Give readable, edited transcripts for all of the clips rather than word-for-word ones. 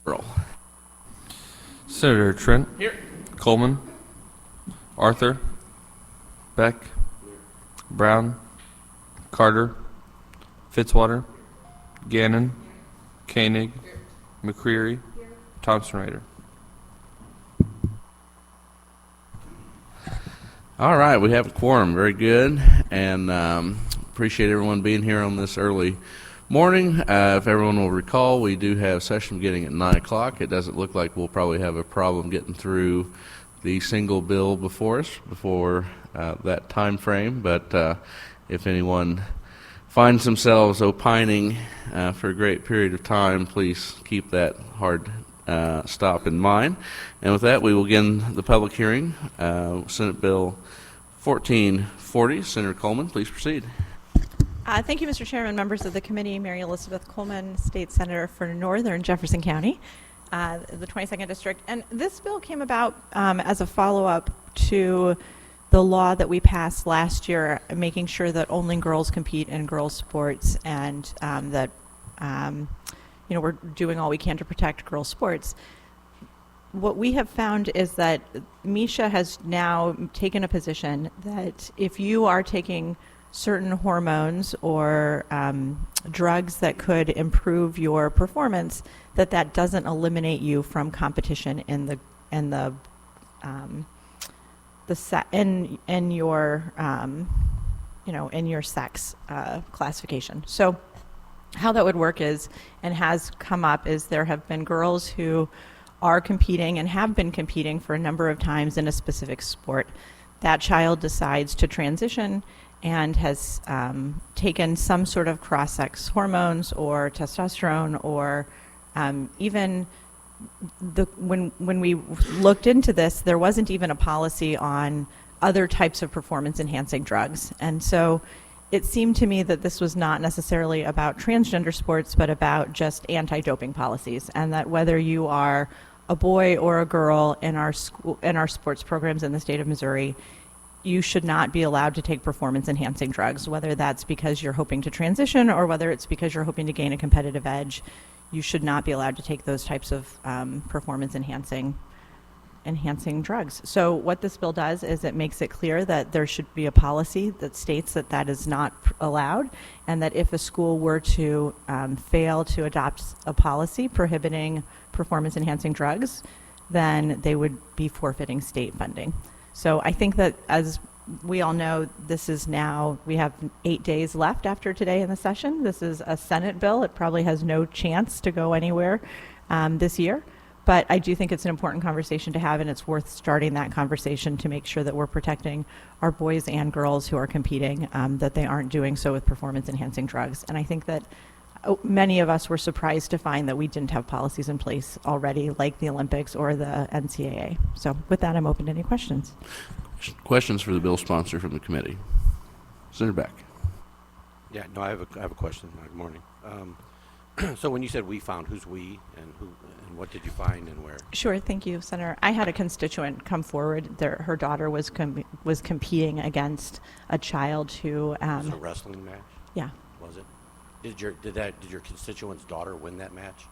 Roll. Senator Trent. Here. Coleman. Arthur. Beck. Brown. Carter. Fitzwater. Gannon. Koenig. McCreary. Thompson Raider. All right, we have a quorum. Very good, and appreciate everyone being here on this early morning. If everyone will recall, we do have session beginning at 9 o'clock. It doesn't look like we'll probably have a problem getting through the single bill before us before that time frame, but if anyone finds themselves opining for a great period of time, please keep that hard stop in mind. And with that, we will begin the public hearing. Senate Bill 1440. Senator Coleman, please proceed. Thank you, Mr. Chairman, members of the committee. Mary Elizabeth Coleman, State Senator for Northern Jefferson County, the 22nd District. And this bill came about as a follow-up to the law that we passed last year, making sure that only girls compete in girls' sports, and that we're doing all we can to protect girls' sports. What we have found is that Misha has now taken a position that if you are taking certain hormones or drugs that could improve your performance, that doesn't eliminate you from competition in your sex classification. So how that would work is, and has come up, is there have been girls who are competing and have been competing for a number of times in a specific sport. That child decides to transition and has taken some sort of cross-sex hormones or testosterone, or even when we looked into this, there wasn't even a policy on other types of performance-enhancing drugs. And so it seemed to me that this was not necessarily about transgender sports, but about just anti-doping policies, and that whether you are a boy or a girl in our sports programs in the state of Missouri, you should not be allowed to take performance-enhancing drugs, whether that's because you're hoping to transition or whether it's because you're hoping to gain a competitive edge. You should not be allowed to take those types of performance-enhancing drugs. So what this bill does is it makes it clear that there should be a policy that states that is not allowed, and that if a school were to fail to adopt a policy prohibiting performance-enhancing drugs, then they would be forfeiting state funding. So I think that, as we all know, this is now, we have 8 days left after today in the session. This is a Senate bill. It probably has no chance to go anywhere this year. But I do think it's an important conversation to have, and it's worth starting that conversation to make sure that we're protecting our boys and girls who are competing, that they aren't doing so with performance-enhancing drugs. And I think that many of us were surprised to find that we didn't have policies in place already, like the Olympics or the NCAA. So with that, I'm open to any questions. Questions for the bill sponsor from the committee. Senator Beck. Yeah, no, I have a question. Good morning. So when you said we found, who's we, and who, and what did you find, and where? Sure, thank you, Senator. I had a constituent come forward. Her daughter was competing against a child who. It was a wrestling match. Yeah. Was it? Did your constituent's daughter win that match?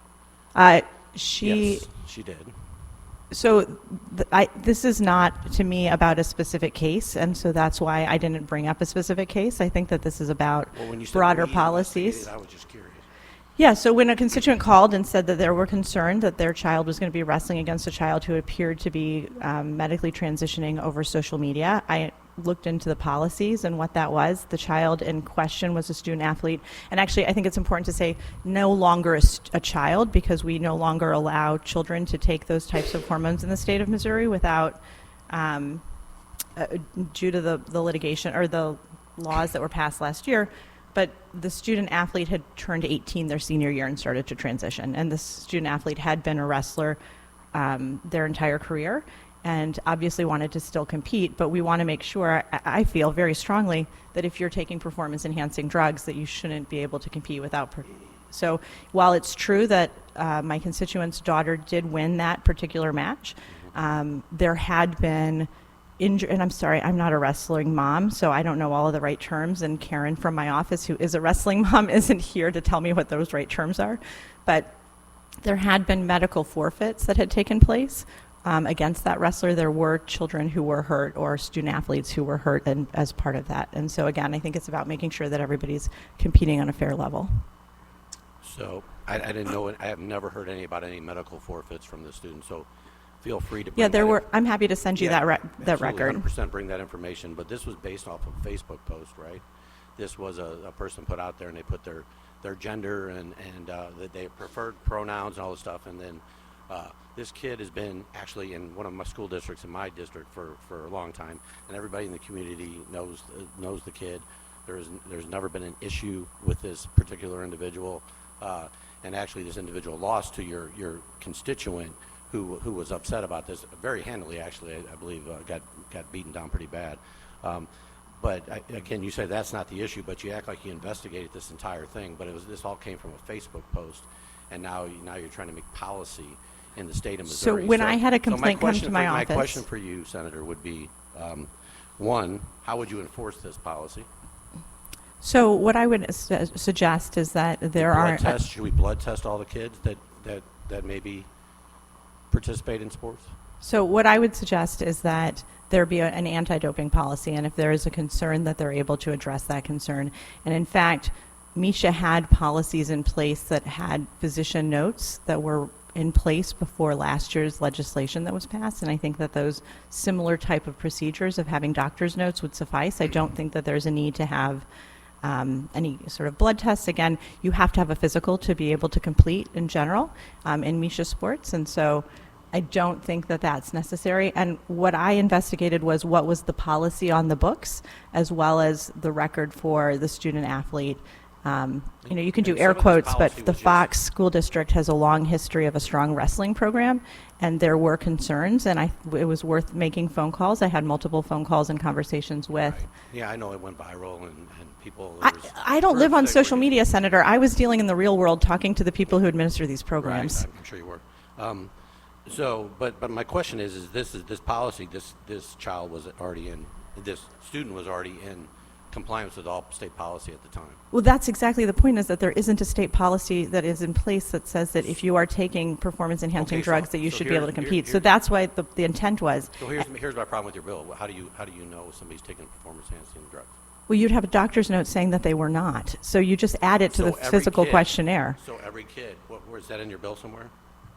Yes, she did. So this is not, to me, about a specific case, and so that's why I didn't bring up a specific case. I think that this is about broader policies. I was just curious. Yeah, so when a constituent called and said that they were concerned that their child was going to be wrestling against a child who appeared to be medically transitioning over social media, I looked into the policies and what that was. The child in question was a student athlete. And actually, I think it's important to say no longer a child, because we no longer allow children to take those types of hormones in the state of Missouri without, due to the litigation or the laws that were passed last year. But the student athlete had turned 18 their senior year and started to transition. And the student athlete had been a wrestler their entire career, and obviously wanted to still compete, but we want to make sure, I feel very strongly, that if you're taking performance-enhancing drugs, that you shouldn't be able to compete without. So while it's true that my constituent's daughter did win that particular match, there had been and I'm sorry, I'm not a wrestling mom, so I don't know all of the right terms, and Karen from my office, who is a wrestling mom, isn't here to tell me what those right terms are. But there had been medical forfeits that had taken place against that wrestler. There were children who were hurt or student athletes who were hurt as part of that. And so again, I think it's about making sure that everybody's competing on a fair level. So I didn't know, I have never heard about any medical forfeits from the students, so feel free to bring Yeah, there that were. I'm happy to send you that record. 100% bring that information, but this was based off of a Facebook post, right? This was a person put out there, and they put their gender and that they preferred pronouns and all this stuff, and then this kid has been actually in one of my school districts in my district for a long time, and everybody in the community knows the kid. There's never been an issue with this particular individual, and actually this individual lost to your constituent who was upset about this very handily. Actually, I believe got beaten down pretty bad. But again, you say that's not the issue, but you act like you investigated this entire thing. But this all came from a Facebook post, and now you're trying to make policy in the state of Missouri. So when I had a complaint come to my office, my question for you, Senator, would be, one, how would you enforce this policy? So what I would suggest is that there are Should we blood test all the kids that maybe participate in sports? So what I would suggest is that there be an anti-doping policy, and if there is a concern, that they're able to address that concern. And in fact, Misha had policies in place that had physician notes that were in place before last year's legislation that was passed, and I think that those similar type of procedures of having doctor's notes would suffice. I don't think that there's a need to have any sort of blood tests. Again, you have to have a physical to be able to complete in general in Misha sports, and so I don't think that that's necessary. And what I investigated was what was the policy on the books, as well as the record for the student athlete. You can do air quotes, but the Fox School District has a long history of a strong wrestling program, and there were concerns, and it was worth making phone calls. I had multiple phone calls and conversations with. Right. Yeah, I know it went viral, and people. I don't live on social media, Senator. I was dealing in the real world, talking to the people who administer these programs. Right, I'm sure you were. But my question is this policy, this child was already in, this student was already in compliance with all state policy at the time. Well, that's exactly the point, is that there isn't a state policy that is in place that says that if you are taking performance-enhancing drugs, that you should be able to compete. So that's why the intent was. So here's my problem with your bill. How do you know if somebody's taking performance-enhancing drugs? Well, you'd have a doctor's note saying that they were not. So you just add it to the physical questionnaire. So every kid, where is that in your bill somewhere?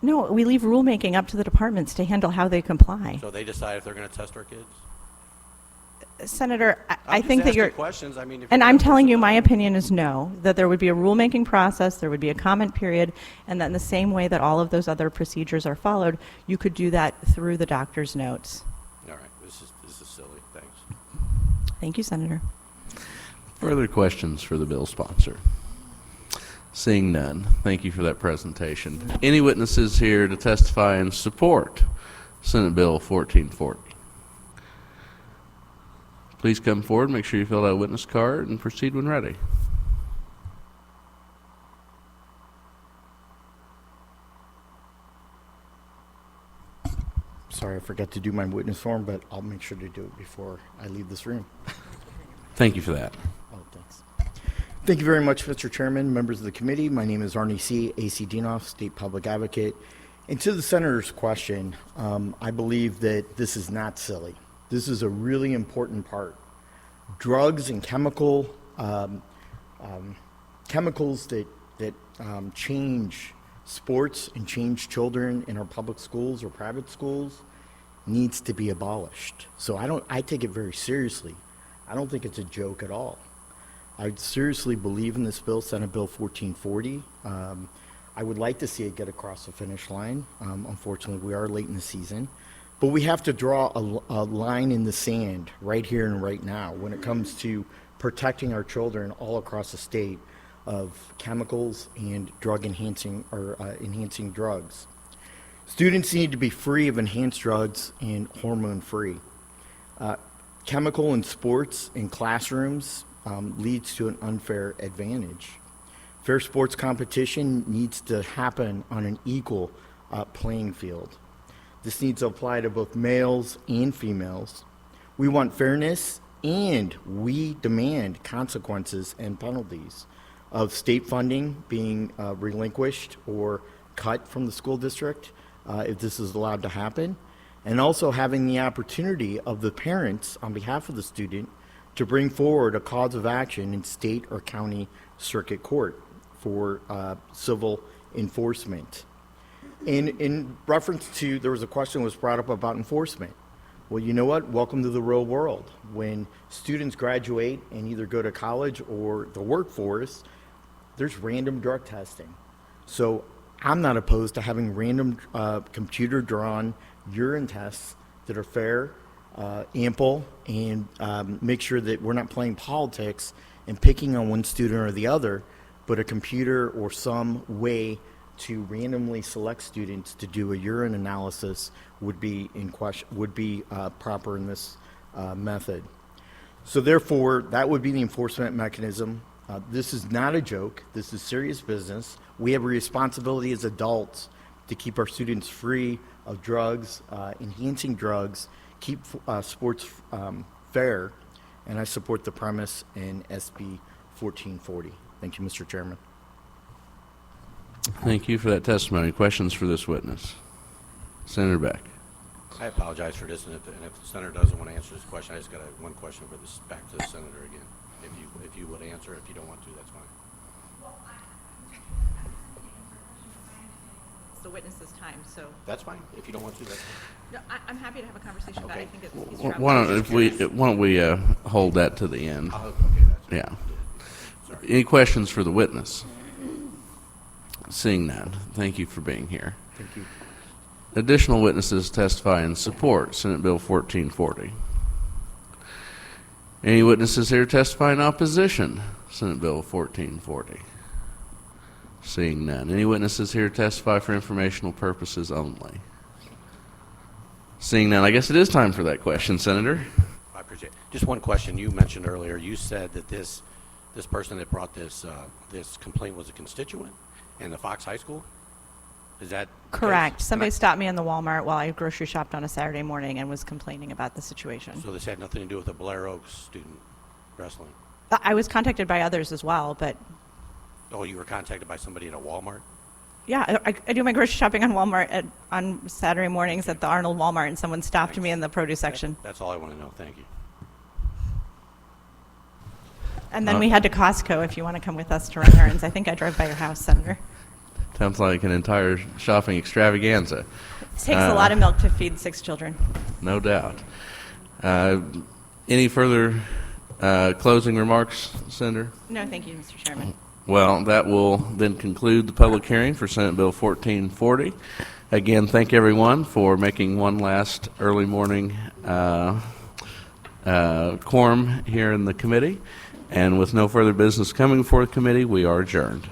No, we leave rulemaking up to the departments to handle how they comply. So they decide if they're going to test our kids? Senator, I I'm think just that asking questions. I mean, and I'm telling you, my opinion is no, that there would be a rulemaking process, there would be a comment period, and that in the same way that all of those other procedures are followed, you could do that through the doctor's notes. All right, this is silly. Thanks. Thank you, Senator. Further questions for the bill sponsor? Seeing none, thank you for that presentation. Any witnesses here to testify in support Senate Bill 1440? Please come forward, make sure you fill out a witness card, and proceed when ready. Sorry, I forgot to do my witness form, but I'll make sure to do it before I leave this room. Thank you for that. Oh, thanks. Thank you very much, Mr. Chairman, members of the committee. My name is Arnie C., A.C. Dienoff, State Public Advocate. And to the Senator's question, I believe that this is not silly. This is a really important part. Drugs and chemicals that change sports and change children in our public schools or private schools needs to be abolished. So I take it very seriously. I don't think it's a joke at all. I seriously believe in this bill, Senate Bill 1440. I would like to see it get across the finish line. Unfortunately, we are late in the season. But we have to draw a line in the sand right here and right now when it comes to protecting our children all across the state of chemicals and enhancing drugs. Students need to be free of enhanced drugs and hormone-free. Chemical in sports and classrooms leads to an unfair advantage. Fair sports competition needs to happen on an equal playing field. This needs to apply to both males and females. We want fairness, and we demand consequences and penalties of state funding being relinquished or cut from the school district if this is allowed to happen, and also having the opportunity of the parents on behalf of the student to bring forward a cause of action in state or county circuit court for civil enforcement. In reference to, there was a question was brought up about enforcement. Well, you know what? Welcome to the real world. When students graduate and either go to college or the workforce, there's random drug testing. So I'm not opposed to having random computer-drawn urine tests that are fair, ample, and make sure that we're not playing politics and picking on one student or the other, but a computer or some way to randomly select students to do a urine analysis would be in question, would be proper in this method. So therefore, that would be the enforcement mechanism. This is not a joke. This is serious business. We have a responsibility as adults to keep our students free of drugs, enhancing drugs, keep sports fair, and I support the premise in SB 1440. Thank you, Mr. Chairman. Thank you for that testimony. Questions for this witness? Senator Beck. I apologize for this, and if the senator doesn't want to answer this question, I just got one question for this, back to the senator again. If you would answer, if you don't want to, that's fine. It's the witness's time, so That's fine. If you don't want to, that's fine. no, I'm happy to have a conversation, but I Okay. think it's Why don't we hold that to the end? Okay, that's fine. Yeah. Sorry. Any questions for the witness? Seeing none, thank you for being here. Thank you. Additional witnesses testify in support, Senate Bill 1440. Any witnesses here testify in opposition, Senate Bill 1440? Seeing none. Any witnesses here testify for informational purposes only? Seeing none, I guess it is time for that question, Senator. I appreciate it. Just one question. You mentioned earlier, you said that this person that brought this complaint was a constituent in the Fox High School? Is that the correct. case? Somebody stopped me in the Walmart while I grocery shopped on a Saturday morning and was complaining about the situation. So this had nothing to do with the Blair Oaks student wrestling? I was contacted by others as well, but Oh, you were contacted by somebody in a Walmart? yeah, I do my grocery shopping on Walmart on Saturday mornings at the Arnold Walmart, and someone stopped me in the produce section. That's all I want to know. Thank you. And then we head to Costco if you want to come with us to run errands. I think I drove by your house, Senator. Sounds like an entire shopping extravaganza. It takes a lot of milk to feed 6 children. No doubt. Any further closing remarks, Senator? No, thank you, Mr. Chairman. Well, that will then conclude the public hearing for Senate Bill 1440. Again, thank everyone for making one last early morning quorum here in the committee. And with no further business coming before the committee, we are adjourned.